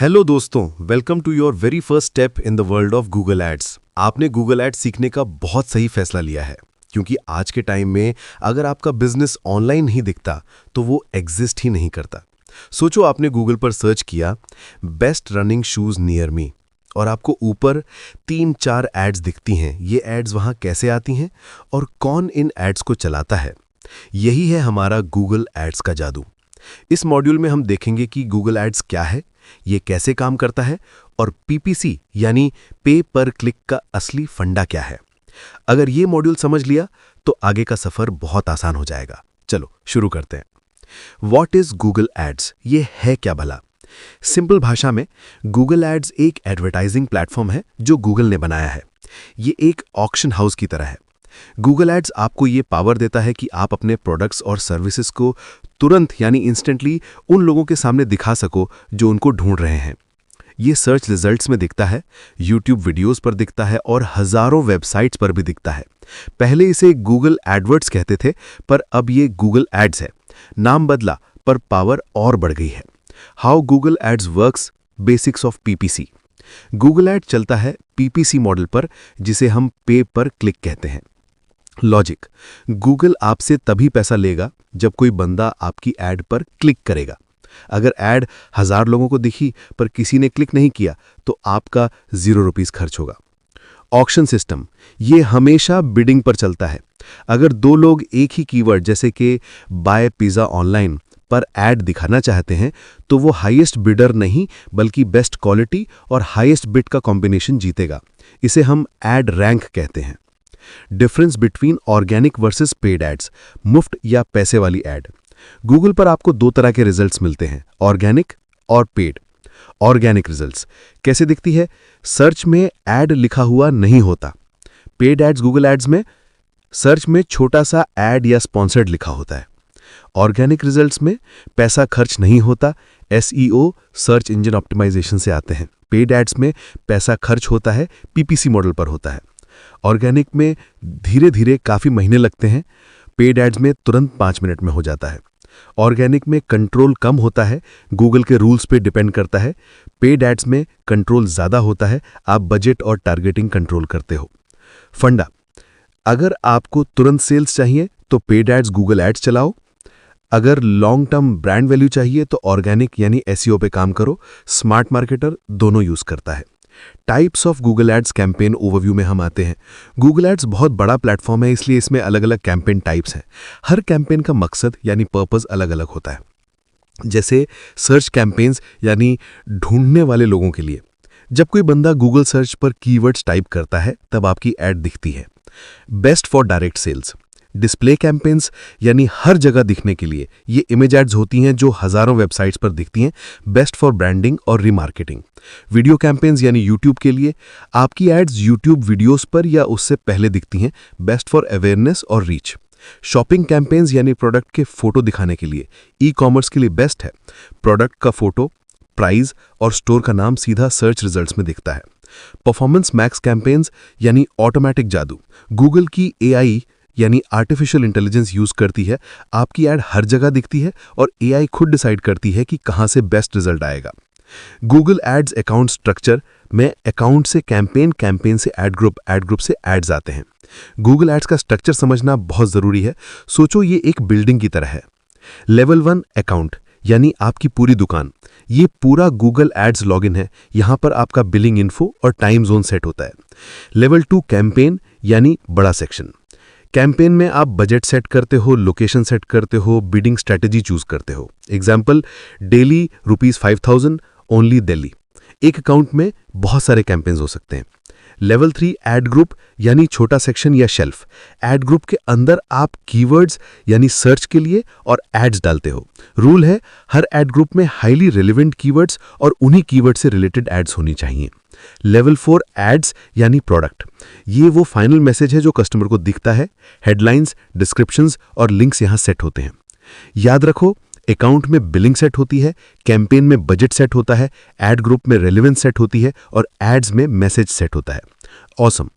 Hello दोस्तों, welcome to your very first step in the world of Google ads. आपने Google ads सीखने का बहुत सही फैसला लिया है, क्योंकि आज के टाइम में अगर आपका बिजनेस ऑनलाइन नहीं दिखता तो वो एग्जिस्ट ही नहीं करता। सोचो, आपने गूगल पर सर्च किया best running shoes near me और आपको ऊपर 3-4 एड्स दिखती हैं। ये एड्स वहाँ कैसे आती हैं और कौन इन एड्स को चलाता है? यही है हमारा गूगल एड्स का जादू। इस मॉड्यूल में हम देखेंगे कि गूगल एड्स क्या है, ये कैसे काम करता है और पीपीसी यानी पे पर क्लिक का असली फंडा क्या है। अगर ये मॉड्यूल समझ लिया तो आगे का सफर बहुत आसान हो जाएगा। चलो शुरू करते हैं। What is Google ads? ये है क्या भला? सिंपल भाषा में गूगल एड्स एक एडवर्टाइजिंग प्लेटफॉर्म है जो गूगल ने बनाया है। ये एक ऑक्शन हाउस की तरह है। गूगल एड्स आपको ये पावर देता है कि आप अपने प्रोडक्ट्स और सर्विसेज को तुरंत यानी इंस्टेंटली उन लोगों के सामने दिखा सको जो उनको ढूंढ रहे हैं। ये सर्च रिजल्ट्स में दिखता है, यूट्यूब वीडियोस पर दिखता है और हजारों वेबसाइट्स पर भी दिखता है। पहले इसे गूगल एडवर्ड्स कहते थे, पर अब ये गूगल एड्स है। नाम बदला पर पावर और बढ़ गई है। How Google ads works, basics of PPC. Google ad चलता है पीपीसी मॉडल पर, जिसे हम पे पर क्लिक कहते हैं। लॉजिक: गूगल आपसे तभी पैसा लेगा जब कोई बंदा आपकी एड पर क्लिक करेगा। अगर एड 1000 लोगों को दिखी पर किसी ने क्लिक नहीं किया तो आपका ₹0 खर्च होगा। ऑक्शन सिस्टम: ये हमेशा बिडिंग पर चलता है। अगर 2 लोग एक ही कीवर्ड जैसे कि बाय पिज़्ज़ा ऑनलाइन पर एड दिखाना चाहते हैं तो वो हाईएस्ट बिडर नहीं बल्कि बेस्ट क्वालिटी और हाईएस्ट बिड का कॉम्बिनेशन जीतेगा। इसे हम एड रैंक कहते हैं। Difference between organic versus paid ads, मुफ्त या पैसे वाली एड। गूगल पर आपको 2 तरह के रिजल्ट्स मिलते हैं, ऑर्गेनिक और पेड। ऑर्गेनिक रिजल्ट्स कैसे दिखती है? सर्च में एड लिखा हुआ नहीं होता। पेड एड्स गूगल एड्स में सर्च में छोटा सा एड या स्पॉन्सर्ड लिखा होता है। ऑर्गेनिक रिजल्ट्स में पैसा खर्च नहीं होता, एसईओ सर्च इंजन ऑप्टिमाइजेशन से आते हैं। पेड एड्स में पैसा खर्च होता है, पीपीसी मॉडल पर होता है। ऑर्गेनिक में धीरे धीरे काफ़ी महीने लगते हैं, पेड एड्स में तुरंत 5 मिनट में हो जाता है। ऑर्गेनिक में कंट्रोल कम होता है, गूगल के रूल्स पे डिपेंड करता है। पेड एड्स में कंट्रोल ज़्यादा होता है, आप बजट और टारगेटिंग कंट्रोल करते हो। फंडा: अगर आपको तुरंत सेल्स चाहिए तो पेड एड्स गूगल एड्स चलाओ। अगर लॉन्ग टर्म ब्रांड वैल्यू चाहिए तो ऑर्गेनिक यानी एसईओ पे काम करो। स्मार्ट मार्केटर दोनों यूज़ करता है। Types of Google ads campaign overview में हम आते हैं। गूगल एड्स बहुत बड़ा प्लेटफॉर्म है, इसलिए इसमें अलग अलग कैंपेन टाइप्स हैं। हर कैंपेन का मकसद यानी पर्पस अलग अलग होता है। जैसे सर्च कैंपेन्स यानी ढूंढने वाले लोगों के लिए। जब कोई बंदा गूगल सर्च पर कीवर्ड्स टाइप करता है तब आपकी एड दिखती है। Best for direct sales. Display campaigns यानी हर जगह दिखने के लिए। ये इमेज एड्स होती हैं जो हजारों वेबसाइट्स पर दिखती हैं, बेस्ट फॉर ब्रांडिंग और रीमार्केटिंग। वीडियो कैंपेन्स यानी यूट्यूब के लिए। आपकी एड्स यूट्यूब वीडियोस पर या उससे पहले दिखती हैं, बेस्ट फॉर अवेयरनेस और रीच। शॉपिंग कैंपेन्स यानी प्रोडक्ट के फोटो दिखाने के लिए। ई कॉमर्स के लिए बेस्ट है। प्रोडक्ट का फोटो, प्राइस और स्टोर का नाम सीधा सर्च रिजल्ट्स में दिखता है। परफॉर्मेंस मैक्स कैंपेन्स यानी ऑटोमेटिक जादू। गूगल की एआई यानी आर्टिफिशियल इंटेलिजेंस यूज करती है, आपकी एड हर जगह दिखती है और एआई खुद डिसाइड करती है कि कहां से बेस्ट रिजल्ट आएगा। गूगल एड्स अकाउंट स्ट्रक्चर में अकाउंट से कैंपेन, कैंपेन से एड ग्रुप से एड्स आते हैं। गूगल एड्स का स्ट्रक्चर समझना बहुत जरूरी है। सोचो, ये एक बिल्डिंग की तरह है। लेवल 1 अकाउंट यानी आपकी पूरी दुकान। ये पूरा गूगल एड्स लॉगिन है। यहां पर आपका बिलिंग इन्फो और टाइम जोन सेट होता है। लेवल 2 कैंपेन यानी बड़ा सेक्शन। कैंपेन में आप बजट सेट करते हो, लोकेशन सेट करते हो, बिडिंग स्ट्रैटेजी चूज करते हो। Example, daily ₹5000 only Delhi. एक अकाउंट में बहुत सारे कैंपेन्स हो सकते हैं। लेवल 3 एड ग्रुप यानी छोटा सेक्शन या शेल्फ। एड ग्रुप के अंदर आप कीवर्ड्स यानी सर्च के लिए और एड्स डालते हो। रूल है, हर एड ग्रुप में हाईली रिलेवेंट कीवर्ड्स और उन्हीं कीवर्ड से रिलेटेड एड्स होनी चाहिए। लेवल 4 एड्स यानी प्रोडक्ट। ये वो फाइनल मैसेज है जो कस्टमर को दिखता है। हेडलाइंस, डिस्क्रिप्शंस और लिंक्स यहां सेट होते हैं। याद रखो, अकाउंट में बिलिंग सेट होती है, कैंपेन में बजट सेट होता है, एड ग्रुप में रेलेवेंस सेट होती है और एड्स में मैसेज सेट होता है। ऑसम।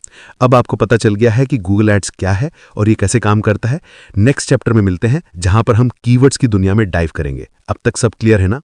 अब आपको पता चल गया है कि गूगल एड्स क्या है और ये कैसे काम करता है। नेक्स्ट चैप्टर में मिलते हैं जहां पर हम कीवर्ड्स की दुनिया में डाइव करेंगे। अब तक सब क्लियर है ना?